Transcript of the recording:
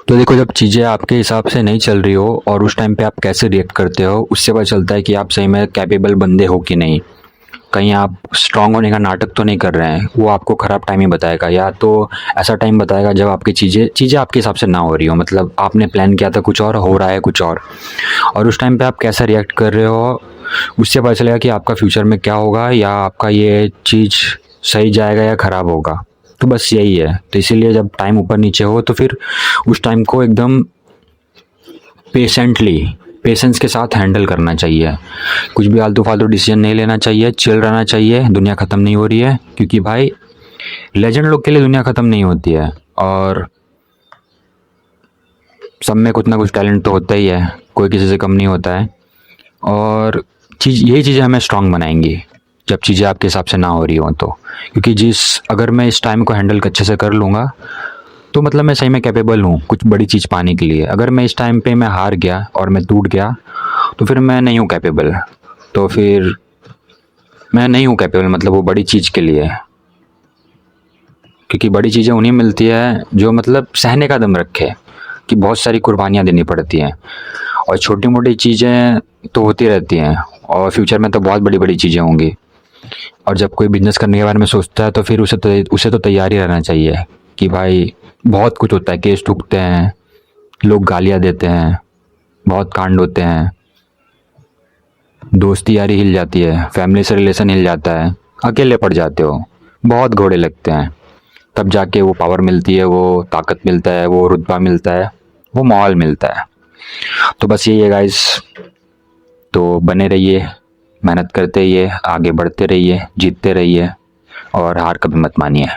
तो देखो, जब चीज़ें आपके हिसाब से नहीं चल रही हो और उस टाइम पे आप कैसे रिएक्ट करते हो, उससे पता चलता है कि आप सही में कैपेबल बंदे हो कि नहीं। कहीं आप स्ट्रांग होने का नाटक तो नहीं कर रहे हैं। वो आपको ख़राब टाइम ही बताएगा, या तो ऐसा टाइम बताएगा जब आपकी चीज़ें आपके हिसाब से ना हो रही हो, मतलब आपने प्लान किया था कुछ और, हो रहा है कुछ और उस टाइम पे आप कैसा रिएक्ट कर रहे हो, उससे पता चलेगा कि आपका फ्यूचर में क्या होगा, या आपका ये चीज़ सही जाएगा या ख़राब होगा। तो बस यही है। तो इसीलिए जब टाइम ऊपर नीचे हो तो फिर उस टाइम को एकदम पेशेंटली, पेशेंस के साथ हैंडल करना चाहिए। कुछ भी आलतू फालतू डिसीजन नहीं लेना चाहिए, चिल रहना चाहिए। दुनिया ख़त्म नहीं हो रही है, क्योंकि भाई लेजेंड लोग के लिए दुनिया ख़त्म नहीं होती है, और सब में कुछ ना कुछ टैलेंट तो होता ही है, कोई किसी से कम नहीं होता है। और यही चीज़ें हमें स्ट्रांग बनाएंगी जब चीज़ें आपके हिसाब से ना हो रही हो तो। क्योंकि अगर मैं इस टाइम को हैंडल अच्छे से कर लूँगा तो मतलब मैं सही में कैपेबल हूँ कुछ बड़ी चीज़ पाने के लिए। अगर मैं इस टाइम पे मैं हार गया और मैं टूट गया तो फिर मैं नहीं हूँ कैपेबल। तो फिर मैं नहीं हूँ कैपेबल, मतलब वो बड़ी चीज़ के लिए। क्योंकि बड़ी चीज़ें उन्हें मिलती है जो मतलब सहने का दम रखे, कि बहुत सारी कुर्बानियाँ देनी पड़ती हैं। और छोटी मोटी चीज़ें तो होती रहती हैं, और फ्यूचर में तो बहुत बड़ी बड़ी चीज़ें होंगी। और जब कोई बिजनेस करने के बारे में सोचता है तो फिर उसे तो तैयार ही रहना चाहिए कि भाई बहुत कुछ होता है, केस ठुकते हैं, लोग गालियाँ देते हैं, बहुत कांड होते हैं, दोस्ती यारी हिल जाती है, फैमिली से रिलेशन हिल जाता है, अकेले पड़ जाते हो, बहुत घोड़े लगते हैं। तब जाके वो पावर मिलती है, वो ताकत मिलता है, वो रुतबा मिलता है, वो माहौल मिलता है। तो बस यही है गाइस। तो बने रहिए, मेहनत करते रहिए, आगे बढ़ते रहिए, जीतते रहिए, और हार कभी मत मानिए।